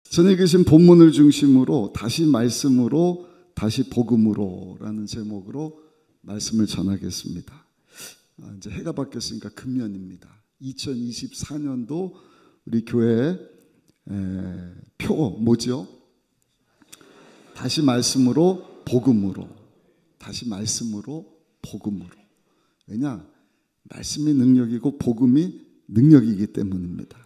전에 계신 본문을 중심으로 다시 말씀으로 다시 복음으로 라는 제목으로 말씀을 전하겠습니다. 이제 해가 바뀌었으니까 금년입니다. 2024년도 우리 교회 표 뭐죠? 다시 말씀으로 복음으로, 다시 말씀으로 복음으로. 왜냐? 말씀이 능력이고 복음이 능력이기 때문입니다.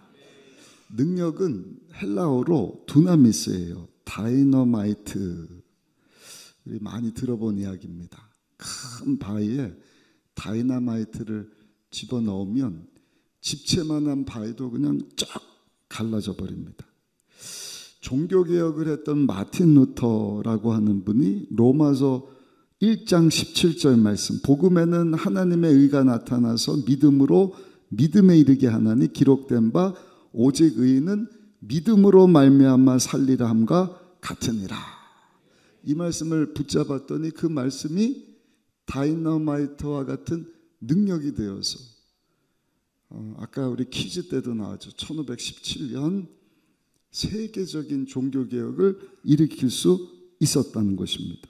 능력은 헬라어로 두나미스예요. 다이너마이트. 우리 많이 들어본 이야기입니다. 큰 바위에 다이너마이트를 집어넣으면 집채만한 바위도 그냥 쫙 갈라져 버립니다. 종교개혁을 했던 마틴 루터라고 하는 분이 로마서 1장 17절 말씀, 복음에는 하나님의 의가 나타나서 믿음으로 믿음에 이르게 하나니 기록된 바 오직 의인은 믿음으로 말미암아 살리라 함과 같으니라. 이 말씀을 붙잡았더니 그 말씀이 다이너마이트와 같은 능력이 되어서 아까 우리 퀴즈 때도 나왔죠. 1517년 세계적인 종교개혁을 일으킬 수 있었다는 것입니다.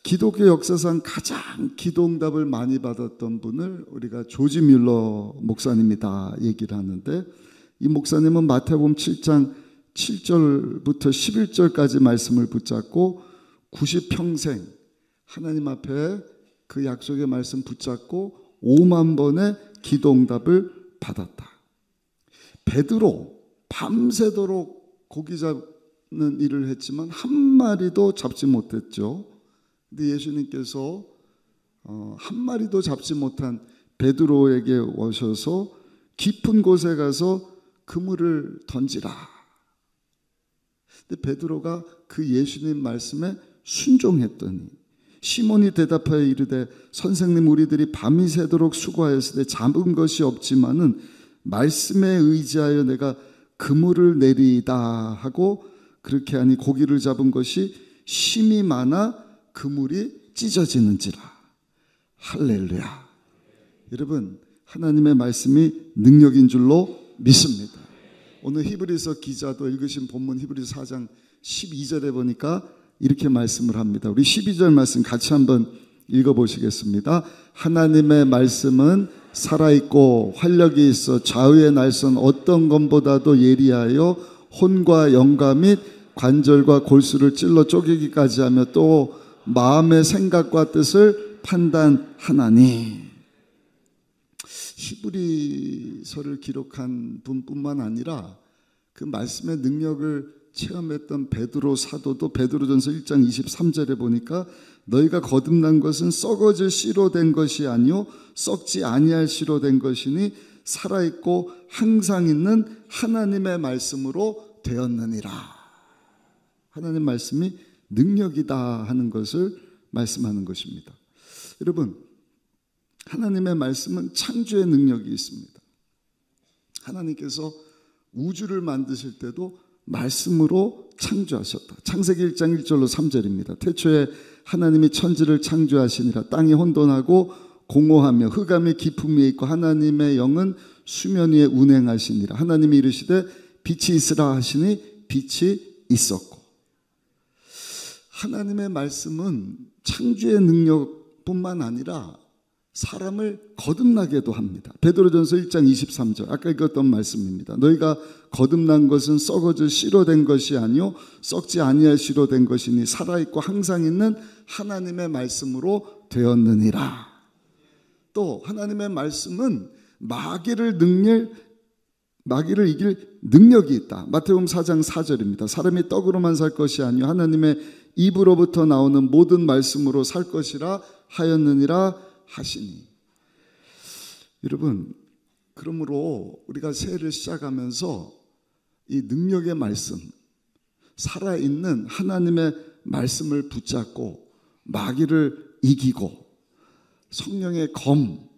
기독교 역사상 가장 기도응답을 많이 받았던 분을 우리가 조지 뮬러 목사님이다 얘기를 하는데, 이 목사님은 마태복음 7장 7절부터 11절까지 말씀을 붙잡고 90평생 하나님 앞에 그 약속의 말씀 붙잡고 5만 번의 기도응답을 받았다. 베드로 밤새도록 고기 잡는 일을 했지만 한 마리도 잡지 못했죠. 근데 예수님께서 한 마리도 잡지 못한 베드로에게 오셔서 깊은 곳에 가서 그물을 던지라. 근데 베드로가 그 예수님 말씀에 순종했더니 시몬이 대답하여 이르되 선생님, 우리들이 밤이 새도록 수고하였으되 잡은 것이 없지만은 말씀에 의지하여 내가 그물을 내리이다 하고 그렇게 하니 고기를 잡은 것이 심이 많아 그물이 찢어지는지라. 할렐루야. 여러분, 하나님의 말씀이 능력인 줄로 믿습니다. 오늘 히브리서 기자도 읽으신 본문 히브리서 4장 12절에 보니까 이렇게 말씀을 합니다. 우리 12절 말씀 같이 한번 읽어보시겠습니다. 하나님의 말씀은 살아있고 활력이 있어 좌우의 날선 어떤 것보다도 예리하여 혼과 영과 및 관절과 골수를 찔러 쪼개기까지 하며 또 마음의 생각과 뜻을 판단하나니. 히브리서를 기록한 분뿐만 아니라 그 말씀의 능력을 체험했던 베드로 사도도 베드로전서 1장 23절에 보니까 너희가 거듭난 것은 썩어질 씨로 된 것이 아니요 썩지 아니할 씨로 된 것이니 살아있고 항상 있는 하나님의 말씀으로 되었느니라. 하나님 말씀이 능력이다 하는 것을 말씀하는 것입니다. 여러분, 하나님의 말씀은 창조의 능력이 있습니다. 하나님께서 우주를 만드실 때도 말씀으로 창조하셨다. 창세기 1장 1절로 3절입니다. 태초에 하나님이 천지를 창조하시니라. 땅이 혼돈하고 공허하며 흑암이 깊음 위에 있고 하나님의 영은 수면 위에 운행하시니라. 하나님이 이르시되 빛이 있으라 하시니 빛이 있었고. 하나님의 말씀은 창조의 능력뿐만 아니라 사람을 거듭나게도 합니다. 베드로전서 1장 23절 아까 읽었던 말씀입니다. 너희가 거듭난 것은 썩어질 씨로 된 것이 아니요 썩지 아니할 씨로 된 것이니 살아있고 항상 있는 하나님의 말씀으로 되었느니라. 또 하나님의 말씀은 마귀를 이길 능력이 있다. 마태복음 4장 4절입니다. 사람이 떡으로만 살 것이 아니요 하나님의 입으로부터 나오는 모든 말씀으로 살 것이라 하였느니라 하시니. 여러분, 그러므로 우리가 새해를 시작하면서 이 능력의 말씀, 살아있는 하나님의 말씀을 붙잡고 마귀를 이기고 성령의 검,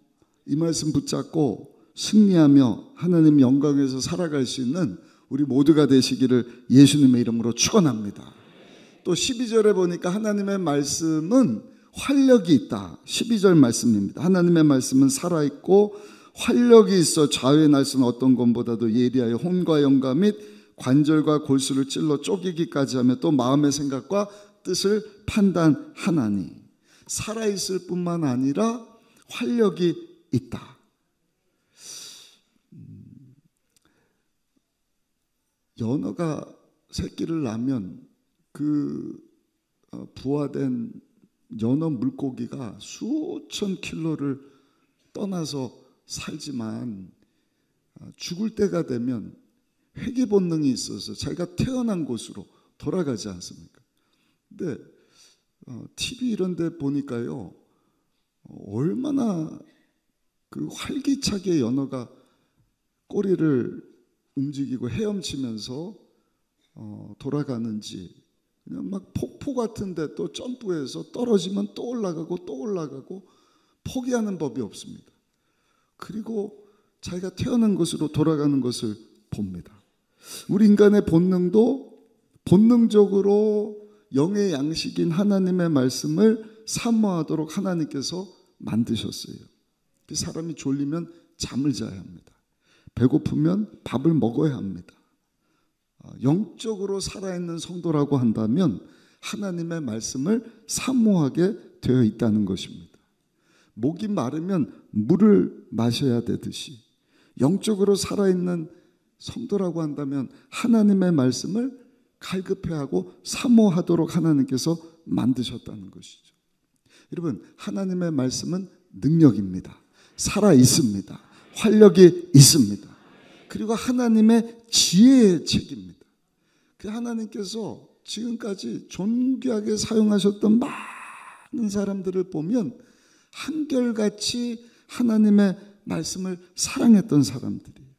이 말씀 붙잡고 승리하며 하나님 영광에서 살아갈 수 있는 우리 모두가 되시기를 예수님의 이름으로 축원합니다. 또 12절에 보니까 하나님의 말씀은 활력이 있다. 12절 말씀입니다. 하나님의 말씀은 살아있고 활력이 있어 좌우의 날선 어떤 것보다도 예리하여 혼과 영과 및 관절과 골수를 찔러 쪼개기까지 하며 또 마음의 생각과 뜻을 판단하나니 살아있을 뿐만 아니라 활력이 있다. 연어가 새끼를 낳으면 그 부화된 연어 물고기가 수천 킬로를 떠나서 살지만 죽을 때가 되면 회귀 본능이 있어서 자기가 태어난 곳으로 돌아가지 않습니까? 근데 TV 이런 데 보니까요, 얼마나 그 활기차게 연어가 꼬리를 움직이고 헤엄치면서 돌아가는지, 그냥 막 폭포 같은데 또 점프해서 떨어지면 또 올라가고 또 올라가고 포기하는 법이 없습니다. 그리고 자기가 태어난 곳으로 돌아가는 것을 봅니다. 우리 인간의 본능도 본능적으로 영의 양식인 하나님의 말씀을 사모하도록 하나님께서 만드셨어요. 사람이 졸리면 잠을 자야 합니다. 배고프면 밥을 먹어야 합니다. 영적으로 살아있는 성도라고 한다면 하나님의 말씀을 사모하게 되어 있다는 것입니다. 목이 마르면 물을 마셔야 되듯이 영적으로 살아있는 성도라고 한다면 하나님의 말씀을 갈급해하고 사모하도록 하나님께서 만드셨다는 것이죠. 여러분, 하나님의 말씀은 능력입니다. 살아 있습니다. 활력이 있습니다. 그리고 하나님의 지혜의 책입니다. 그 하나님께서 지금까지 존귀하게 사용하셨던 많은 사람들을 보면 한결같이 하나님의 말씀을 사랑했던 사람들이에요.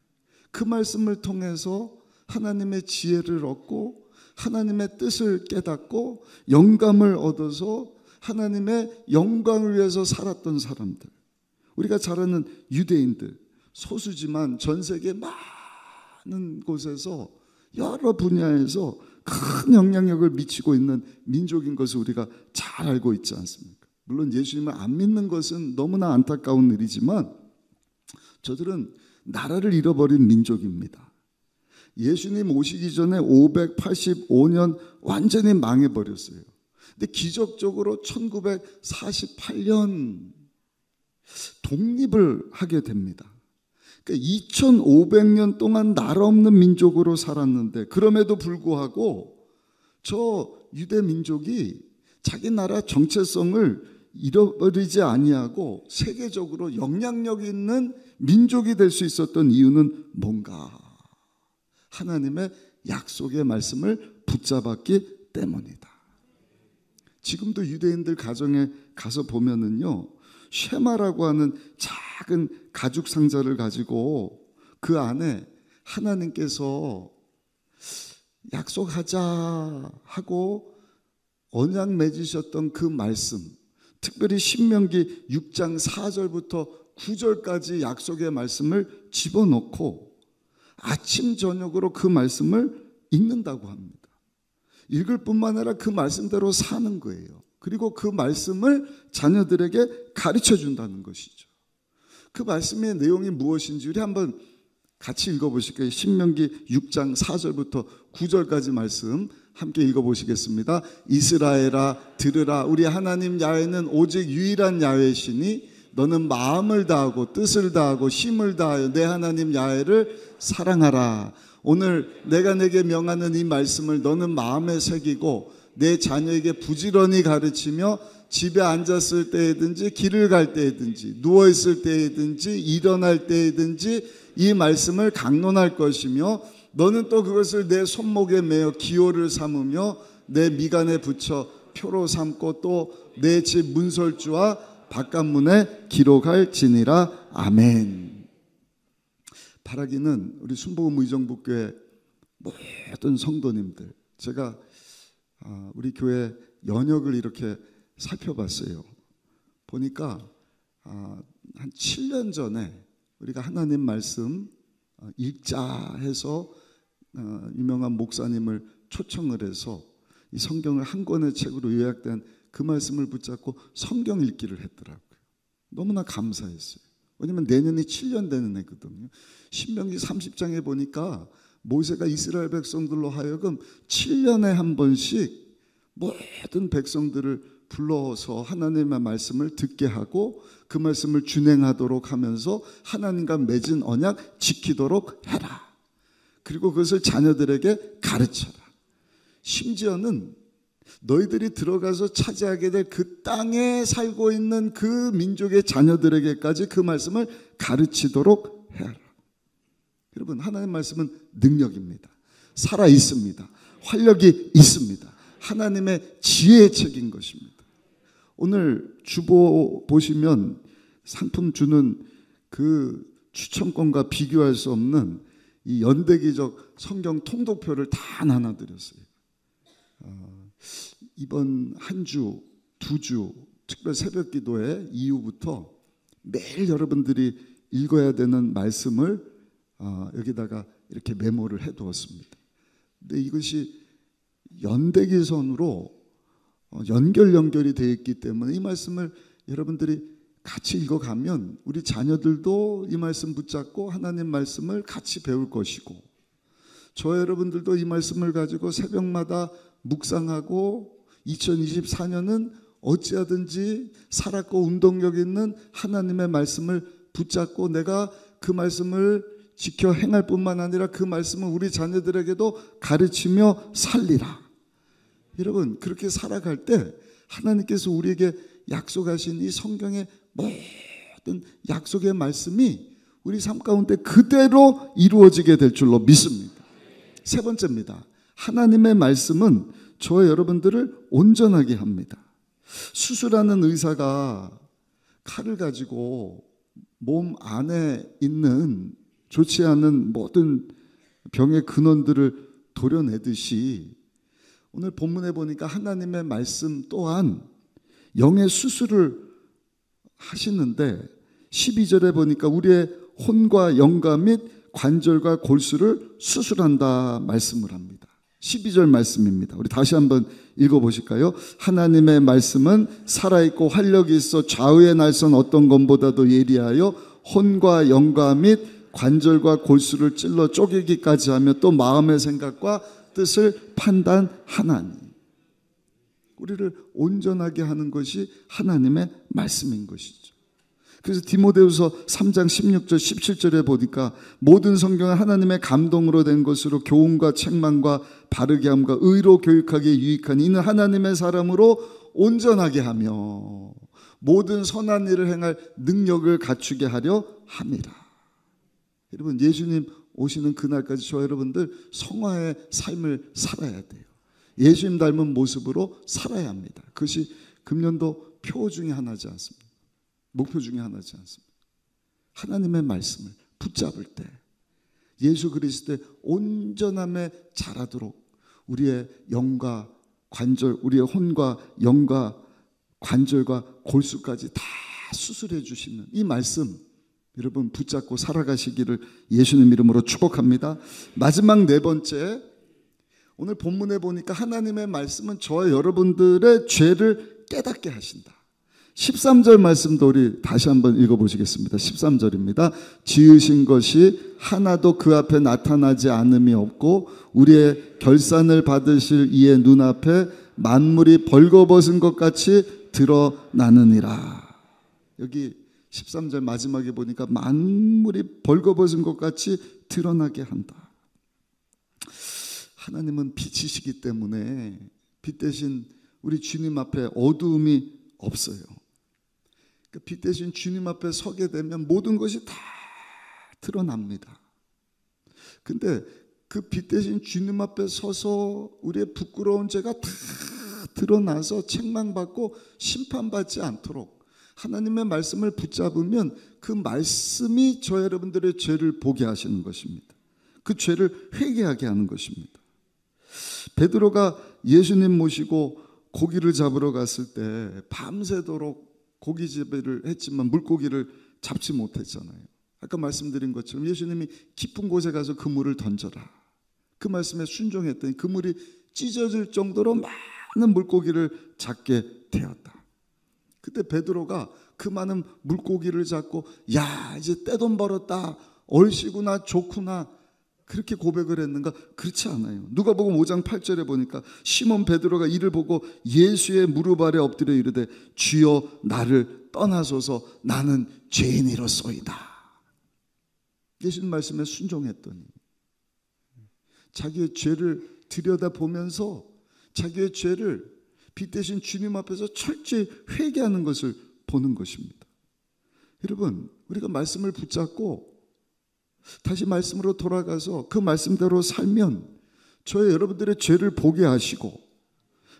그 말씀을 통해서 하나님의 지혜를 얻고 하나님의 뜻을 깨닫고 영감을 얻어서 하나님의 영광을 위해서 살았던 사람들. 우리가 잘 아는 유대인들, 소수지만 전 세계 많은 곳에서 여러 분야에서 큰 영향력을 미치고 있는 민족인 것을 우리가 잘 알고 있지 않습니까? 물론 예수님을 안 믿는 것은 너무나 안타까운 일이지만 저들은 나라를 잃어버린 민족입니다. 예수님 오시기 전에 585년 완전히 망해버렸어요. 근데 기적적으로 1948년 독립을 하게 됩니다. 그러니까 2500년 동안 나라 없는 민족으로 살았는데 그럼에도 불구하고 저 유대 민족이 자기 나라 정체성을 잃어버리지 아니하고 세계적으로 영향력 있는 민족이 될 수 있었던 이유는 뭔가? 하나님의 약속의 말씀을 붙잡았기 때문이다. 지금도 유대인들 가정에 가서 보면은요, 쉐마라고 하는 작은 가죽 상자를 가지고 그 안에 하나님께서 약속하자 하고 언약 맺으셨던 그 말씀, 특별히 신명기 6장 4절부터 9절까지 약속의 말씀을 집어넣고 아침 저녁으로 그 말씀을 읽는다고 합니다. 읽을 뿐만 아니라 그 말씀대로 사는 거예요. 그리고 그 말씀을 자녀들에게 가르쳐 준다는 것이죠. 그 말씀의 내용이 무엇인지 우리 한번 같이 읽어보실까요? 신명기 6장 4절부터 9절까지 말씀 함께 읽어보시겠습니다. 이스라엘아 들으라. 우리 하나님 야훼는 오직 유일한 야훼시니 너는 마음을 다하고 뜻을 다하고 힘을 다하여 내 하나님 야훼를 사랑하라. 오늘 내가 내게 명하는 이 말씀을 너는 마음에 새기고 내 자녀에게 부지런히 가르치며 집에 앉았을 때에든지 길을 갈 때에든지 누워있을 때에든지 일어날 때에든지 이 말씀을 강론할 것이며 너는 또 그것을 내 손목에 매어 기호를 삼으며 내 미간에 붙여 표로 삼고 또 내 집 문설주와 바깥문에 기록할지니라. 아멘. 바라기는 우리 순복음 의정부교회 모든 성도님들, 제가 우리 교회 연역을 이렇게 살펴봤어요. 보니까 한 7년 전에 우리가 하나님 말씀 읽자 해서 유명한 목사님을 초청을 해서 이 성경을 한 권의 책으로 요약된 그 말씀을 붙잡고 성경 읽기를 했더라고요. 너무나 감사했어요. 왜냐하면 내년이 7년 되는 해거든요. 신명기 30장에 보니까 모세가 이스라엘 백성들로 하여금 7년에 한 번씩 모든 백성들을 불러서 하나님의 말씀을 듣게 하고 그 말씀을 준행하도록 하면서 하나님과 맺은 언약 지키도록 해라. 그리고 그것을 자녀들에게 가르쳐라. 심지어는 너희들이 들어가서 차지하게 될 그 땅에 살고 있는 그 민족의 자녀들에게까지 그 말씀을 가르치도록 해라. 여러분, 하나님의 말씀은 능력입니다. 살아 있습니다. 활력이 있습니다. 하나님의 지혜의 책인 것입니다. 오늘 주보 보시면 상품 주는 그 추첨권과 비교할 수 없는 이 연대기적 성경 통독표를 다 나눠드렸어요. 이번 한 주, 두 주 특별 새벽 기도회 이후부터 매일 여러분들이 읽어야 되는 말씀을 여기다가 이렇게 메모를 해두었습니다. 근데 이것이 연대기선으로 연결이 되어 있기 때문에 이 말씀을 여러분들이 같이 읽어가면 우리 자녀들도 이 말씀 붙잡고 하나님 말씀을 같이 배울 것이고, 저 여러분들도 이 말씀을 가지고 새벽마다 묵상하고 2024년은 어찌하든지 살았고 운동력 있는 하나님의 말씀을 붙잡고 내가 그 말씀을 지켜 행할 뿐만 아니라 그 말씀을 우리 자녀들에게도 가르치며 살리라. 여러분, 그렇게 살아갈 때 하나님께서 우리에게 약속하신 이 성경의 모든 약속의 말씀이 우리 삶 가운데 그대로 이루어지게 될 줄로 믿습니다. 세 번째입니다. 하나님의 말씀은 저와 여러분들을 온전하게 합니다. 수술하는 의사가 칼을 가지고 몸 안에 있는 좋지 않은 모든 병의 근원들을 도려내듯이 오늘 본문에 보니까 하나님의 말씀 또한 영의 수술을 하시는데 12절에 보니까 우리의 혼과 영과 및 관절과 골수를 수술한다 말씀을 합니다. 12절 말씀입니다. 우리 다시 한번 읽어보실까요? 하나님의 말씀은 살아있고 활력이 있어 좌우의 날선 어떤 검보다도 예리하여 혼과 영과 및 관절과 골수를 찔러 쪼개기까지 하며 또 마음의 생각과 뜻을 판단하나니. 우리를 온전하게 하는 것이 하나님의 말씀인 것이죠. 그래서 디모데후서 3장 16절 17절에 보니까 모든 성경은 하나님의 감동으로 된 것으로 교훈과 책망과 바르게 함과 의로 교육하기에 유익하니 이는 하나님의 사람으로 온전하게 하며 모든 선한 일을 행할 능력을 갖추게 하려 함이라. 여러분, 예수님 오시는 그날까지 저 여러분들 성화의 삶을 살아야 돼요. 예수님 닮은 모습으로 살아야 합니다. 그것이 금년도 표 중에 하나지 않습니다. 목표 중에 하나지 않습니다. 하나님의 말씀을 붙잡을 때 예수 그리스도의 온전함에 자라도록 우리의 영과 관절, 우리의 혼과 영과 관절과 골수까지 다 수술해 주시는 이 말씀 여러분 붙잡고 살아가시기를 예수님 이름으로 축복합니다. 마지막 네 번째, 오늘 본문에 보니까 하나님의 말씀은 저와 여러분들의 죄를 깨닫게 하신다. 13절 말씀도 우리 다시 한번 읽어보시겠습니다. 13절입니다. 지으신 것이 하나도 그 앞에 나타나지 않음이 없고 우리의 결산을 받으실 이의 눈앞에 만물이 벌거벗은 것 같이 드러나느니라. 여기 13절 마지막에 보니까 만물이 벌거벗은 것 같이 드러나게 한다. 하나님은 빛이시기 때문에 빛 대신 우리 주님 앞에 어두움이 없어요. 빛 대신 주님 앞에 서게 되면 모든 것이 다 드러납니다. 근데 그 빛 대신 주님 앞에 서서 우리의 부끄러운 죄가 다 드러나서 책망받고 심판받지 않도록 하나님의 말씀을 붙잡으면 그 말씀이 저 여러분들의 죄를 보게 하시는 것입니다. 그 죄를 회개하게 하는 것입니다. 베드로가 예수님 모시고 고기를 잡으러 갔을 때 밤새도록 고기잡이를 했지만 물고기를 잡지 못했잖아요. 아까 말씀드린 것처럼 예수님이 깊은 곳에 가서 그물을 던져라. 그 말씀에 순종했더니 그물이 찢어질 정도로 많은 물고기를 잡게 되었다. 그때 베드로가 그 많은 물고기를 잡고 야 이제 떼돈 벌었다, 얼씨구나 좋구나 그렇게 고백을 했는가? 그렇지 않아요. 누가복음 5장 8절에 보니까 시몬 베드로가 이를 보고 예수의 무릎 아래 엎드려 이르되 주여 나를 떠나소서 나는 죄인이로소이다. 예수님 말씀에 순종했더니 자기의 죄를 들여다보면서 자기의 죄를 빛 대신 주님 앞에서 철저히 회개하는 것을 보는 것입니다. 여러분, 우리가 말씀을 붙잡고 다시 말씀으로 돌아가서 그 말씀대로 살면 저의 여러분들의 죄를 보게 하시고,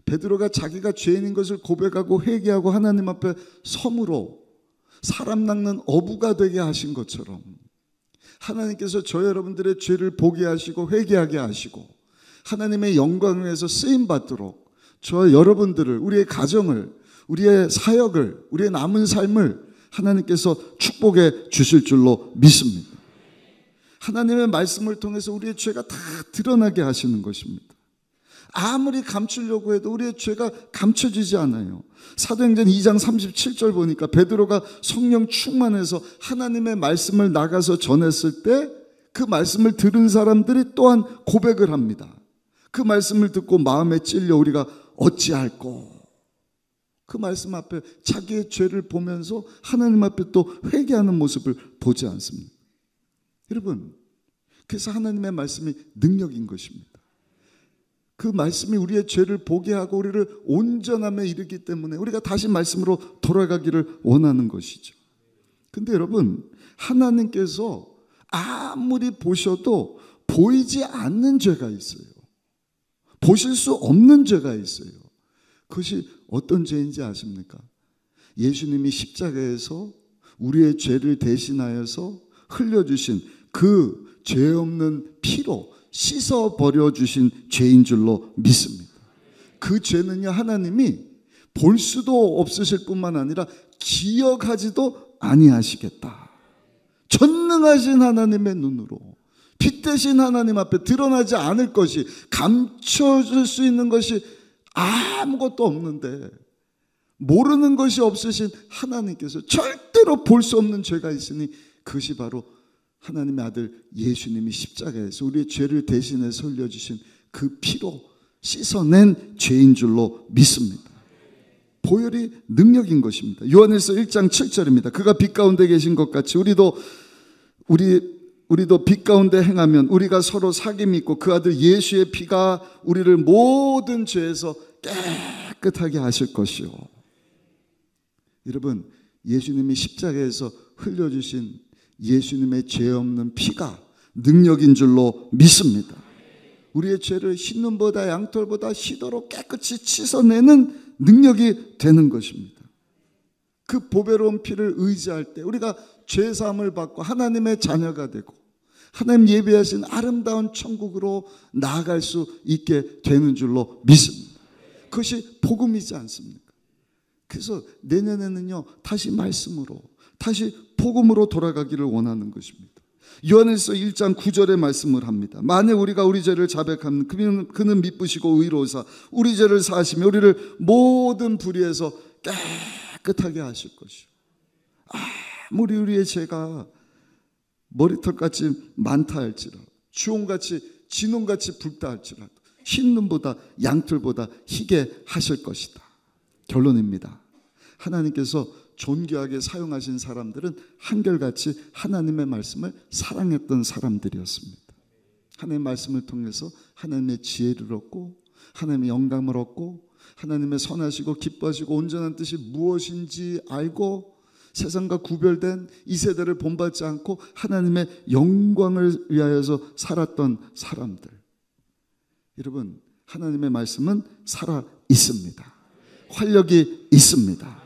베드로가 자기가 죄인인 것을 고백하고 회개하고 하나님 앞에 섬으로 사람 낚는 어부가 되게 하신 것처럼 하나님께서 저 여러분들의 죄를 보게 하시고 회개하게 하시고 하나님의 영광을 위해서 쓰임 받도록 저 여러분들을, 우리의 가정을, 우리의 사역을, 우리의 남은 삶을 하나님께서 축복해 주실 줄로 믿습니다. 하나님의 말씀을 통해서 우리의 죄가 다 드러나게 하시는 것입니다. 아무리 감추려고 해도 우리의 죄가 감춰지지 않아요. 사도행전 2장 37절 보니까 베드로가 성령 충만해서 하나님의 말씀을 나가서 전했을 때 그 말씀을 들은 사람들이 또한 고백을 합니다. 그 말씀을 듣고 마음에 찔려 우리가 어찌할꼬. 그 말씀 앞에 자기의 죄를 보면서 하나님 앞에 또 회개하는 모습을 보지 않습니다. 여러분, 그래서 하나님의 말씀이 능력인 것입니다. 그 말씀이 우리의 죄를 보게 하고 우리를 온전함에 이르기 때문에 우리가 다시 말씀으로 돌아가기를 원하는 것이죠. 근데 여러분, 하나님께서 아무리 보셔도 보이지 않는 죄가 있어요. 보실 수 없는 죄가 있어요. 그것이 어떤 죄인지 아십니까? 예수님이 십자가에서 우리의 죄를 대신하여서 흘려주신 그 죄 없는 피로 씻어버려 주신 죄인 줄로 믿습니다. 그 죄는요, 하나님이 볼 수도 없으실 뿐만 아니라 기억하지도 아니하시겠다. 전능하신 하나님의 눈으로 빛 대신 하나님 앞에 드러나지 않을 것이, 감춰줄 수 있는 것이 아무것도 없는데, 모르는 것이 없으신 하나님께서 절대로 볼 수 없는 죄가 있으니 그것이 바로 하나님의 아들 예수님이 십자가에서 우리의 죄를 대신해서 흘려주신 그 피로 씻어낸 죄인 줄로 믿습니다. 보혈이 능력인 것입니다. 요한일서 1장 7절입니다. 그가 빛 가운데 계신 것 같이 우리도 빛 가운데 행하면 우리가 서로 사귐이 있고 그 아들 예수의 피가 우리를 모든 죄에서 깨끗하게 하실 것이요. 여러분, 예수님이 십자가에서 흘려주신 예수님의 죄 없는 피가 능력인 줄로 믿습니다. 우리의 죄를 흰눈보다 양털보다 희도로 깨끗이 씻어내는 능력이 되는 것입니다. 그 보배로운 피를 의지할 때 우리가 죄사함을 받고 하나님의 자녀가 되고 하나님 예비하신 아름다운 천국으로 나아갈 수 있게 되는 줄로 믿습니다. 그것이 복음이지 않습니까? 그래서 내년에는요, 다시 말씀으로, 다시 복음으로 돌아가기를 원하는 것입니다. 요한일서 1장 9절의 말씀을 합니다. 만일 우리가 우리 죄를 자백하면 그는 미쁘시고 의로우사 우리 죄를 사하시며 우리를 모든 불의에서 깨끗하게 하실 것이요. 아무리 우리의 죄가 머리털같이 많다 할지라도, 주홍같이 진홍같이 붉다 할지라도 흰눈보다 양털보다 희게 하실 것이다. 결론입니다. 하나님께서 존귀하게 사용하신 사람들은 한결같이 하나님의 말씀을 사랑했던 사람들이었습니다. 하나님의 말씀을 통해서 하나님의 지혜를 얻고 하나님의 영감을 얻고 하나님의 선하시고 기뻐하시고 온전한 뜻이 무엇인지 알고 세상과 구별된 이 세대를 본받지 않고 하나님의 영광을 위하여서 살았던 사람들. 여러분, 하나님의 말씀은 살아 있습니다. 활력이 있습니다.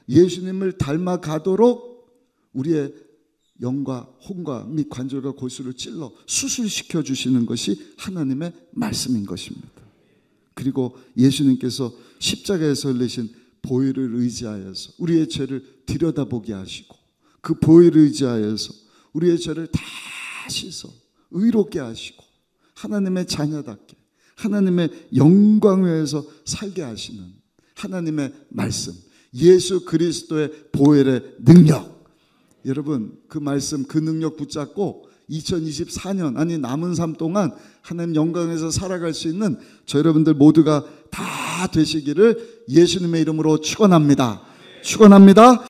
예수님을 닮아가도록 우리의 영과 혼과 및 관절과 골수를 찔러 수술시켜 주시는 것이 하나님의 말씀인 것입니다. 그리고 예수님께서 십자가에서 흘리신 보혈을 의지하여서 우리의 죄를 들여다보게 하시고 그 보혈을 의지하여서 우리의 죄를 다 씻어 의롭게 하시고 하나님의 자녀답게 하나님의 영광 위에서 살게 하시는 하나님의 말씀, 예수 그리스도의 보혈의 능력. 여러분, 그 말씀, 그 능력 붙잡고 2024년 아니 남은 삶 동안 하나님 영광에서 살아갈 수 있는 저 여러분들 모두가 다 되시기를 예수님의 이름으로 축원합니다. 축원합니다.